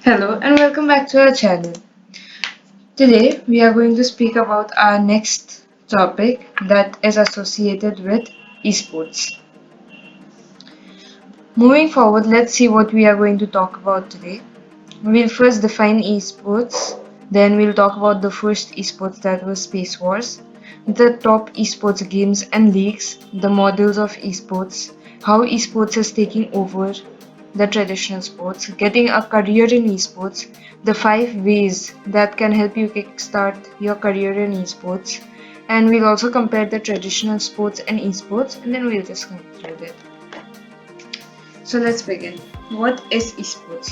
Hello and welcome back to our channel. Today we are going to speak about our next topic that is associated with esports. Moving forward, let's see what we are going to talk about today. We'll first define esports, then we'll talk about the first esports that was Space Wars, the top esports games and leagues, the models of esports, how esports is taking over the traditional sports, getting a career in esports, the 5 ways that can help you kickstart your career in esports, and we'll also compare the traditional sports and esports, and then we'll just conclude it. So let's begin. What is esports?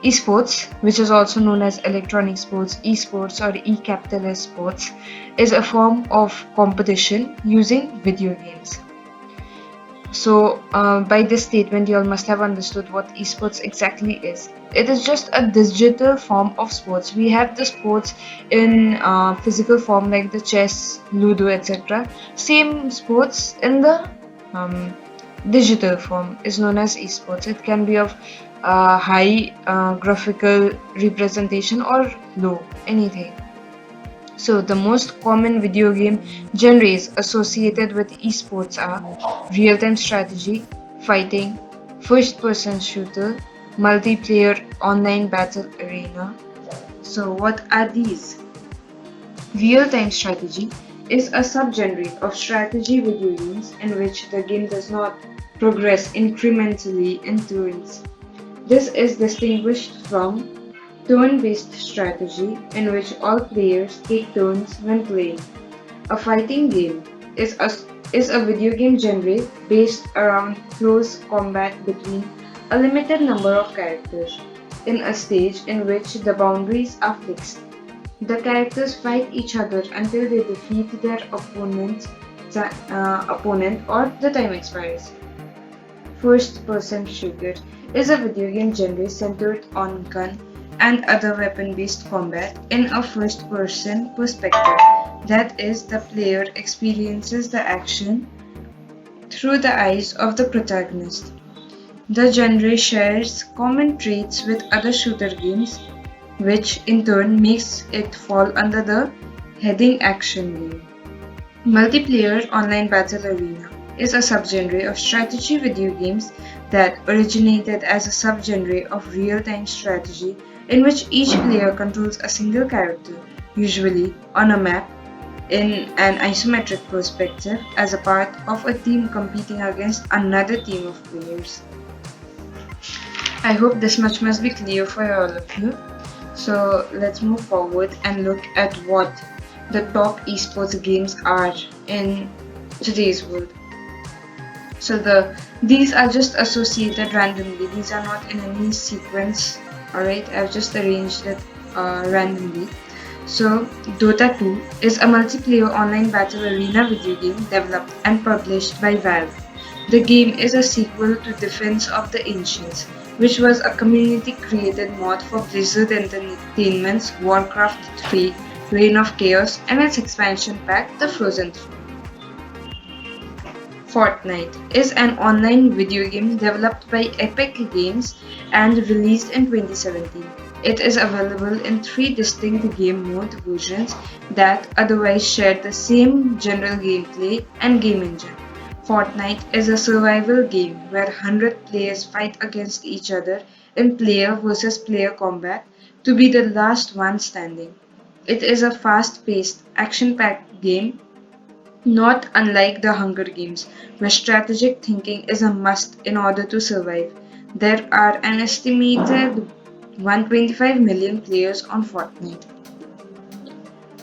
Esports, which is also known as electronic sports, esports, or e-capital S sports, is a form of competition using video games. So, by this statement, you all must have understood what esports exactly is. It is just a digital form of sports. We have the sports in physical form like the chess, ludo, etc. Same sports in the um, digital form is known as esports. It can be of high graphical representation or low, anything. So, the most common video game genres associated with esports are real time strategy, fighting, first person shooter, multiplayer online battle arena. So, what are these? Real time strategy is a subgenre of strategy video games in which the game does not progress incrementally in turns. This is distinguished from turn-based strategy in which all players take turns when playing. A fighting game is a, is a video game genre based around close combat between a limited number of characters in a stage in which the boundaries are fixed. The characters fight each other until they defeat their opponent or the time expires. First person shooter is a video game genre centered on gun and other weapon based combat in a first person perspective. That is, the player experiences the action through the eyes of the protagonist. The genre shares common traits with other shooter games, which in turn makes it fall under the heading action game. Multiplayer online battle arena is a subgenre of strategy video games that originated as a subgenre of real-time strategy in which each player controls a single character, usually on a map in an isometric perspective as a part of a team competing against another team of players. I hope this much must be clear for all of you. So let's move forward and look at what the top esports games are in today's world. So these are just associated randomly. These are not in any sequence. Alright, I've just arranged it randomly. So Dota 2 is a multiplayer online battle arena video game developed and published by Valve. The game is a sequel to Defense of the Ancients, which was a community-created mod for Blizzard Entertainment's Warcraft 3 Reign of Chaos and its expansion pack, The Frozen Throne. Fortnite is an online video game developed by Epic Games and released in 2017. It is available in 3 distinct game mode versions that otherwise share the same general gameplay and game engine. Fortnite is a survival game where 100 players fight against each other in player versus player combat to be the last one standing. It is a fast paced, action packed game, not unlike the Hunger Games, where strategic thinking is a must in order to survive. There are an estimated 125 million players on Fortnite.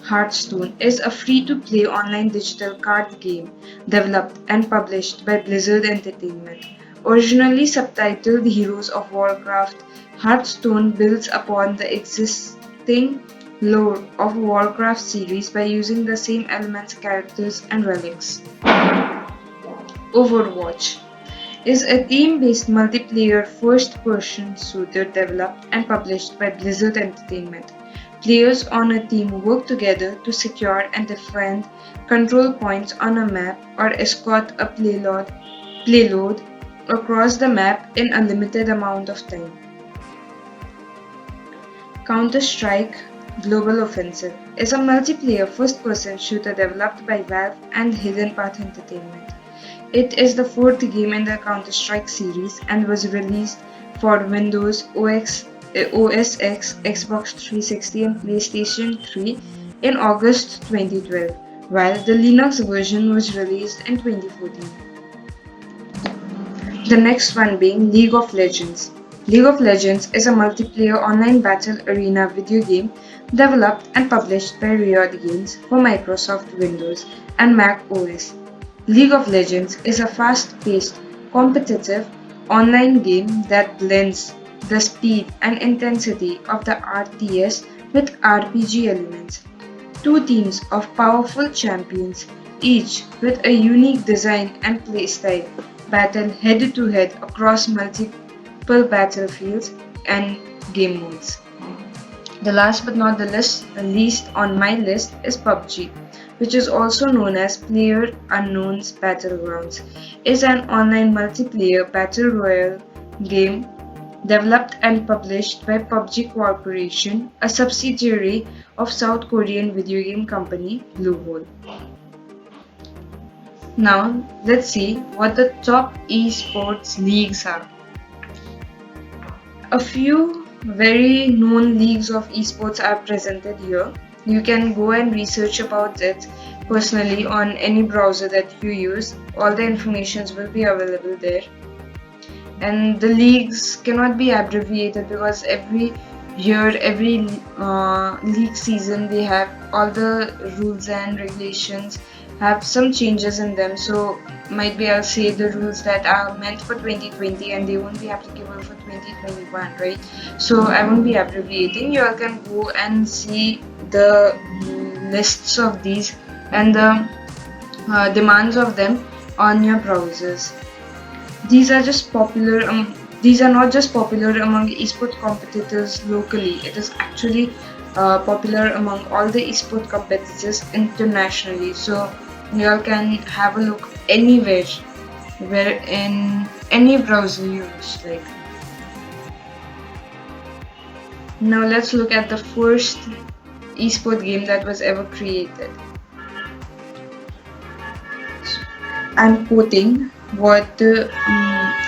Hearthstone is a free-to-play online digital card game developed and published by Blizzard Entertainment. Originally subtitled Heroes of Warcraft, Hearthstone builds upon the existing lore of Warcraft series by using the same elements, characters, and relics. Overwatch is a team-based multiplayer first-person shooter developed and published by Blizzard Entertainment. Players on a team work together to secure and defend control points on a map or escort a payload across the map in a limited amount of time. Counter-Strike Global Offensive is a multiplayer first-person shooter developed by Valve and Hidden Path Entertainment. It is the fourth game in the Counter-Strike series and was released for Windows OS X, Xbox 360 and PlayStation 3 in August 2012, while the Linux version was released in 2014. The next one being League of Legends. League of Legends is a multiplayer online battle arena video game developed and published by Riot Games for Microsoft Windows and Mac OS. League of Legends is a fast-paced, competitive online game that blends the speed and intensity of the RTS with RPG elements. Two teams of powerful champions, each with a unique design and playstyle, battle head to head across multiple battlefields and game modes. The last but not the least on my list is PUBG, which is also known as Player Unknown's Battlegrounds. Is an online multiplayer battle royale game developed and published by PUBG Corporation, a subsidiary of South Korean video game company Bluehole. Now, let's see what the top esports leagues are. A few very known leagues of esports are presented here. You can go and research about it personally on any browser that you use. All the informations will be available there. And the leagues cannot be abbreviated because every year, every league season, they have all the rules and regulations have some changes in them. So might be I'll say the rules that are meant for 2020 and they won't be applicable for 2021, right? So I won't be abbreviating. You all can go and see the lists of these and the demands of them on your browsers. These are just popular. These are not just popular among esports competitors locally. It is actually popular among all the esports competitors internationally. So you all can have a look anywhere, where in any browser you wish. Like now, let's look at the first esport game that was ever created. I'm quoting what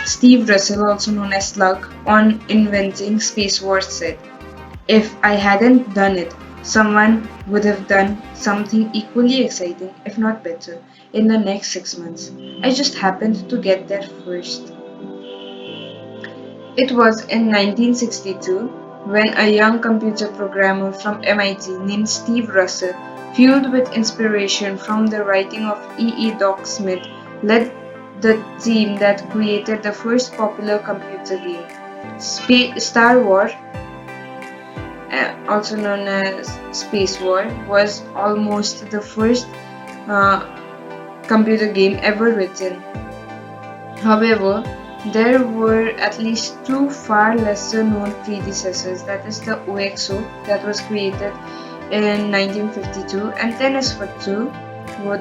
Steve Russell, also known as Slug, on inventing Space Wars said. If I hadn't done it, someone would have done something equally exciting, if not better, in the next 6 months. I just happened to get there first. It was in 1962 when a young computer programmer from MIT named Steve Russell, fueled with inspiration from the writing of E. Doc Smith, led the team that created the first popular computer game. Star Wars, also known as Space War, was almost the first computer game ever written. However, there were at least two far lesser known predecessors, that is the OXO that was created in 1952 and Tennis for Two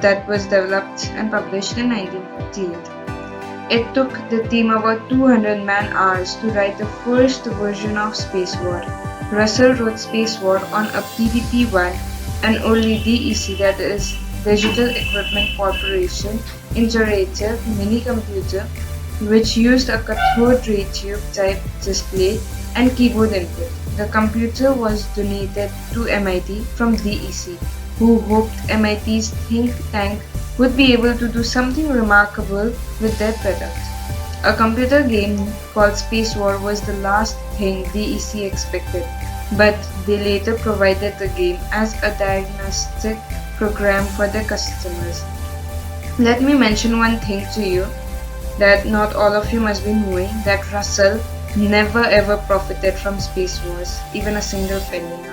that was developed and published in 1958. It took the team about 200 man-hours to write the first version of Space War. Russell wrote Space War on a PPT-1, an early DEC, that is Digital Equipment Corporation iterative mini-computer, which used a cathode ray tube type display and keyboard input. The computer was donated to MIT from DEC, who hoped MIT's think tank would be able to do something remarkable with their product. A computer game called Space War was the last thing DEC expected, but they later provided the game as a diagnostic program for their customers. Let me mention one thing to you that not all of you must be knowing, that Russell never ever profited from Space Wars, even a single penny.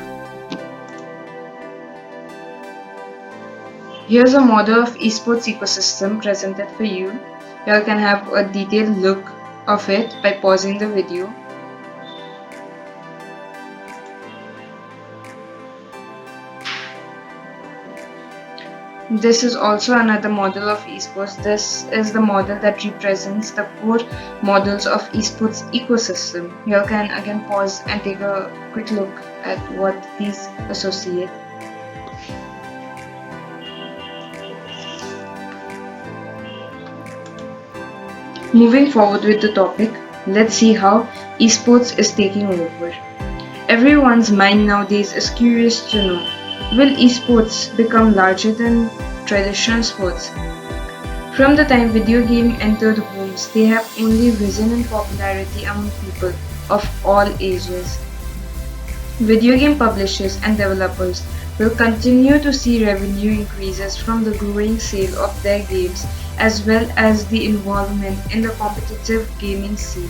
Here's a model of esports ecosystem presented for you. You can have a detailed look of it by pausing the video. This is also another model of esports. This is the model that represents the core models of esports ecosystem. You can again pause and take a quick look. at what these associate. Moving forward with the topic, let's see how esports is taking over. Everyone's mind nowadays is curious to know, will esports become larger than traditional sports? From the time video game entered homes, they have only risen in popularity among people of all ages. Video game publishers and developers will continue to see revenue increases from the growing sale of their games as well as the involvement in the competitive gaming scene.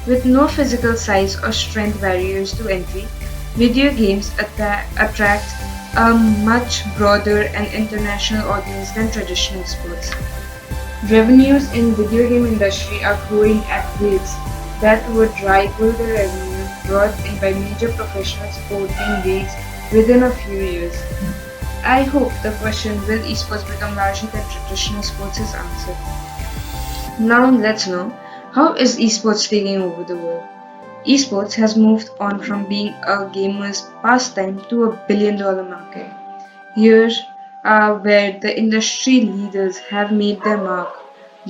With no physical size or strength barriers to entry, video games attract a much broader and international audience than traditional sports. Revenues in video game industry are growing at rates that would rival the revenue brought in by major professional sporting leagues within a few years. I hope the question, will esports become larger than traditional sports, is answered. Now let's know, how is esports taking over the world? Esports has moved on from being a gamer's pastime to a billion-dollar market. Here are where the industry leaders have made their mark.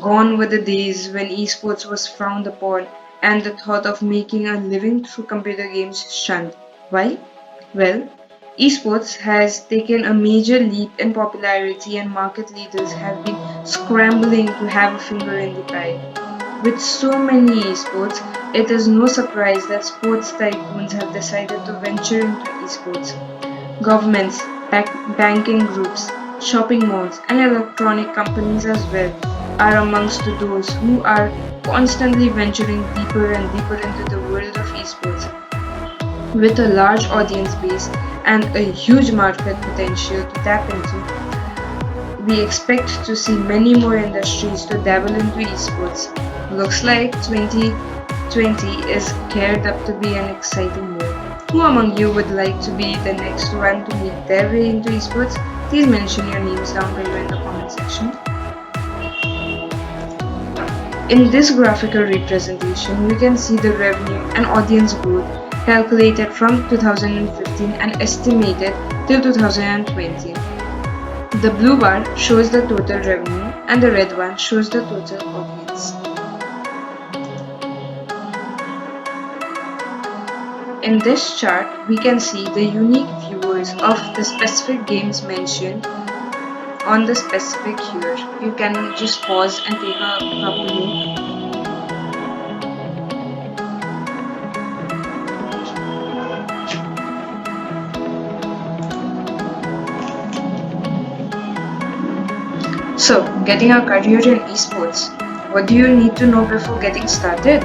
Gone were the days when esports was frowned upon and the thought of making a living through computer games shunned. Why? Well, esports has taken a major leap in popularity and market leaders have been scrambling to have a finger in the pie. With so many esports, it is no surprise that sports tycoons have decided to venture into esports. Governments, banking groups, shopping malls, and electronic companies as well are amongst those who are constantly venturing deeper and deeper into the world of esports. With a large audience base and a huge market potential to tap into, we expect to see many more industries to dabble into esports. Looks like 2020 is geared up to be an exciting year. Who among you would like to be the next one to make their way into esports? Please mention your names down below in the comment section. In this graphical representation, we can see the revenue and audience growth calculated from 2015 and estimated till 2020. The blue bar shows the total revenue and the red one shows the total audience. In this chart, we can see the unique viewers of the specific games mentioned on the specific here. You can just pause and take a proper look. So, getting a career in esports. What do you need to know before getting started?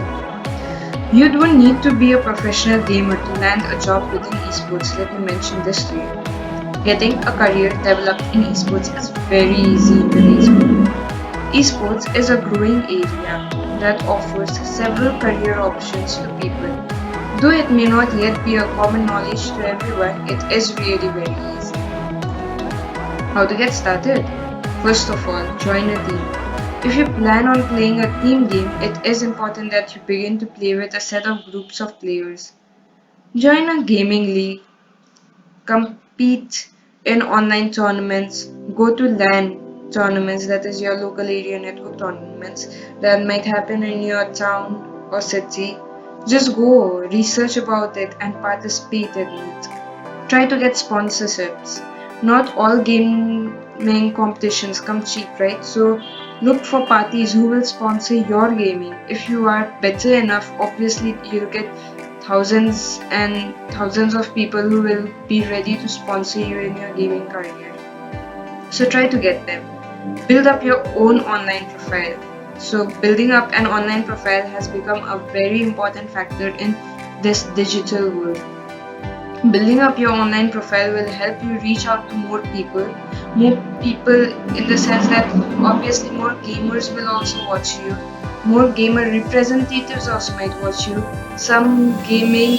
You don't need to be a professional gamer to land a job within esports. Let me mention this to you. Getting a career developed in esports is very easy in today's world. Esports is a growing area that offers several career options to people. Though it may not yet be a common knowledge to everyone, it is really very easy. How to get started? First of all, join a team. If you plan on playing a team game, it is important that you begin to play with a set of groups of players. Join a gaming league, compete in online tournaments, go to LAN tournaments, that is your local area network tournaments that might happen in your town or city. Just go, research about it and participate in it. Try to get sponsorships. Not all gaming competitions come cheap, right? So look for parties who will sponsor your gaming. If you are better enough, obviously you'll get thousands and thousands of people who will be ready to sponsor you in your gaming career. So try to get them. Build up your own online profile. So building up an online profile has become a very important factor in this digital world. Building up your online profile will help you reach out to more people in the sense that obviously more gamers will also watch you, more gamer representatives also might watch you, some gaming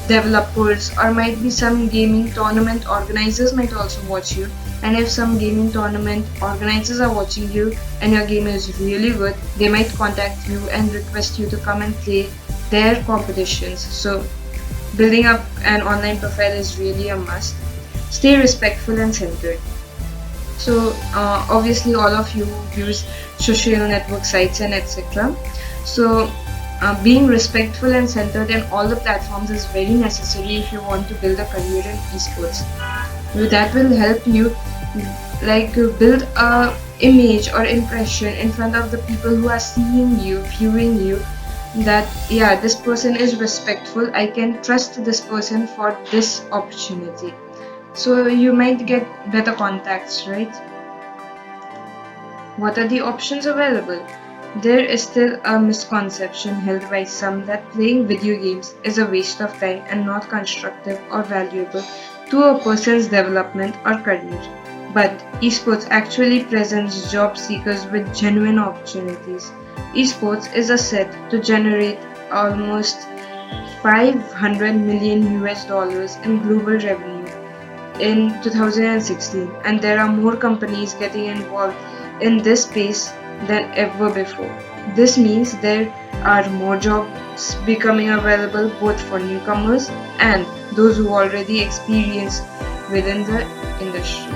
developers or might be some gaming tournament organizers might also watch you, and if some gaming tournament organizers are watching you and your game is really good, they might contact you and request you to come and play their competitions. So Building up an online profile is really a must. Stay respectful and centered. So obviously all of you use social network sites and etc. So being respectful and centered in all the platforms is very necessary if you want to build a career in esports. That will help you build a image or impression in front of the people who are seeing you, viewing you, that yeah, this person is respectful, I can trust this person for this opportunity. So you might get better contacts, right? What are the options available? There is still a misconception held by some that playing video games is a waste of time and not constructive or valuable to a person's development or career. But esports actually presents job seekers with genuine opportunities. Esports is a set to generate almost 500 million US dollars in global revenue in 2016, and there are more companies getting involved in this space than ever before. This means there are more jobs becoming available both for newcomers and those who already experienced within the industry.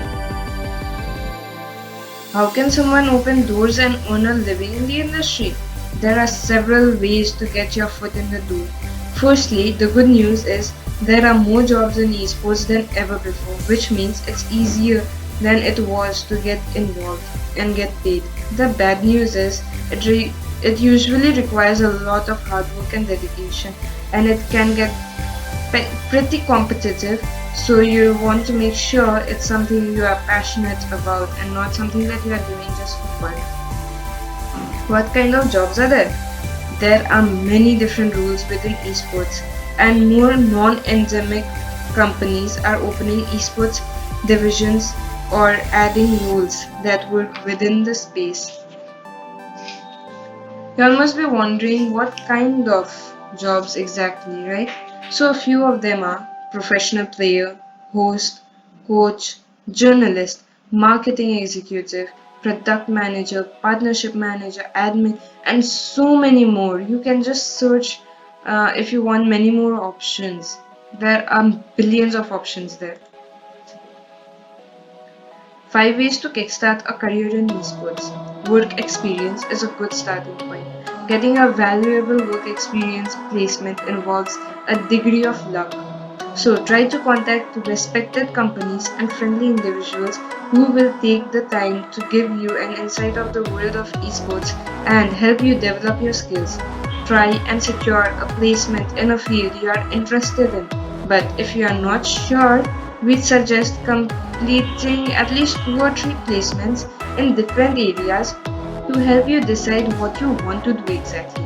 How can someone open doors and earn a living in the industry? There are several ways to get your foot in the door. Firstly, the good news is there are more jobs in esports than ever before, which means it's easier than it was to get involved and get paid. The bad news is it usually requires a lot of hard work and dedication, and it can get pretty competitive, so you want to make sure it's something you are passionate about and not something that you are doing just for fun. What kind of jobs are there? There are many different roles within esports, and more non-endemic companies are opening esports divisions or adding roles that work within the space. You all must be wondering what kind of jobs exactly, right? So a few of them are professional player, host, coach, journalist, marketing executive, product manager, partnership manager, admin, and so many more. You can just search if you want many more options. There are billions of options there. 5 ways to kickstart a career in esports. Work experience is a good starting point. Getting a valuable work experience placement involves a degree of luck. So try to contact respected companies and friendly individuals who will take the time to give you an insight of the world of esports and help you develop your skills. Try and secure a placement in a field you are interested in. But if you are not sure, we'd suggest completing at least 2 or 3 placements in different areas to help you decide what you want to do exactly.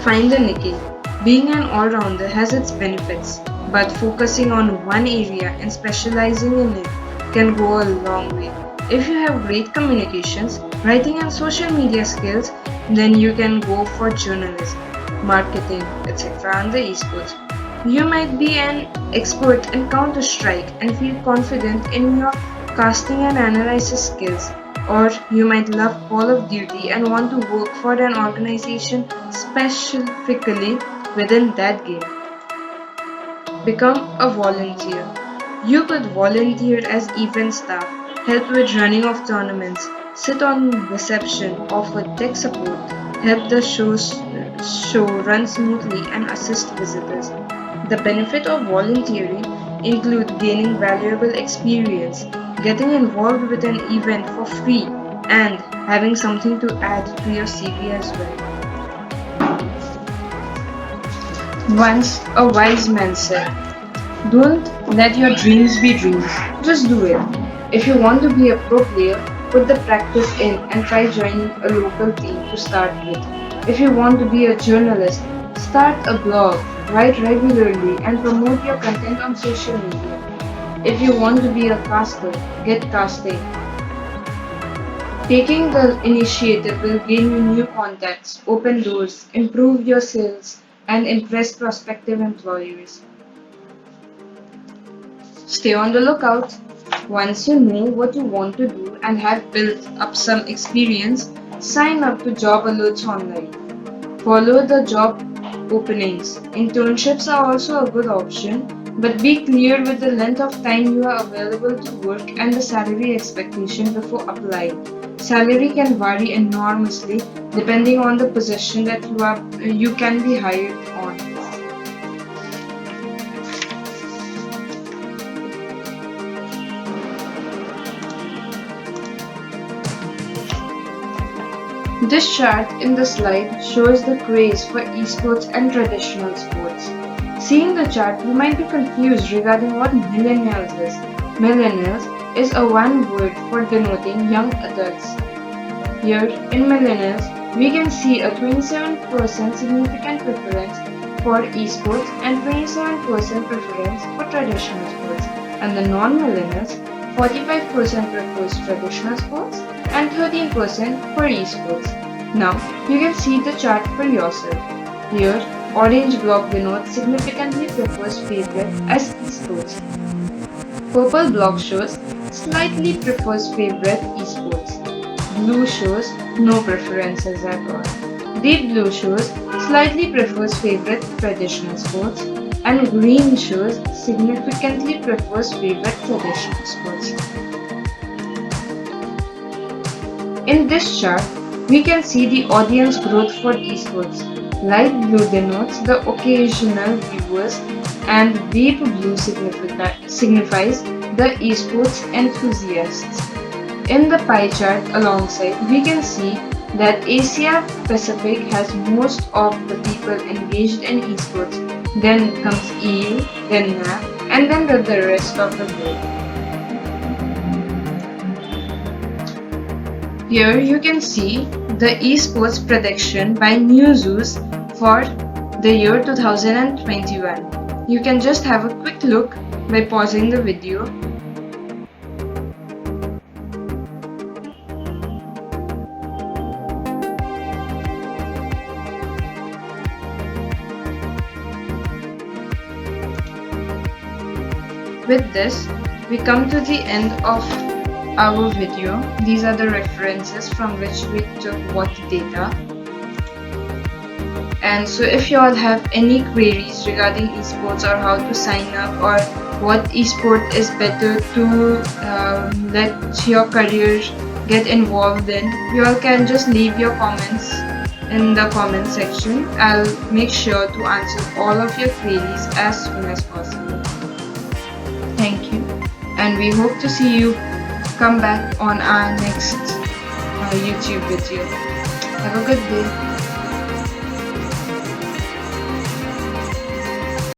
Find a niche. Being an all-rounder has its benefits, but focusing on one area and specializing in it can go a long way. If you have great communications, writing and social media skills, then you can go for journalism, marketing, etc. on the esports. You might be an expert in Counter-Strike and feel confident in your casting and analysis skills, or you might love Call of Duty and want to work for an organization specifically within that game. Become a volunteer. You could volunteer as event staff, help with running of tournaments, sit on reception, offer tech support, help the show run smoothly and assist visitors. The benefit of volunteering include gaining valuable experience, getting involved with an event for free, and having something to add to your CV as well. Once a wise man said, "Don't let your dreams be dreams, just do it." If you want to be a pro player, put the practice in and try joining a local team to start with. If you want to be a journalist, start a blog, write regularly, and promote your content on social media. If you want to be a caster, get casting. Taking the initiative will gain you new contacts, open doors, improve your sales, and impress prospective employers. Stay on the lookout. Once you know what you want to do and have built up some experience, sign up to job alerts online. Follow the job openings. Internships are also a good option, but be clear with the length of time you are available to work and the salary expectation before applying. Salary can vary enormously depending on the position that you can be hired on. This chart in the slide shows the craze for esports and traditional sports. Seeing the chart, you might be confused regarding what millennials is. Millennials is a one word for denoting young adults. Here, in millennials, we can see a 27% significant preference for esports and 27% preference for traditional sports. And the non-millennials, 45% prefers traditional sports and 13% for esports. Now, you can see the chart for yourself. Here, orange block denotes significantly prefers favorite as esports. Purple block shows slightly prefers favorite esports. Blue shows no preferences at all. Deep blue shows slightly prefers favorite traditional sports, and green shows significantly prefers favorite traditional sports. In this chart, we can see the audience growth for esports. Light blue denotes the occasional viewers and deep blue signifies the esports enthusiasts. In the pie chart alongside, we can see that Asia Pacific has most of the people engaged in esports. Then comes EU, then NAP, and then the rest of the world. Here you can see the esports prediction by Newzoo's for the year 2021. You can just have a quick look by pausing the video. With this, we come to the end of our video. These are the references from which we took what data. And so if you all have any queries regarding esports or how to sign up or what esport is better to let your career get involved in, you all can just leave your comments in the comment section. I'll make sure to answer all of your queries as soon as possible. Thank you, and we hope to see you come back on our next YouTube video. Have a good day.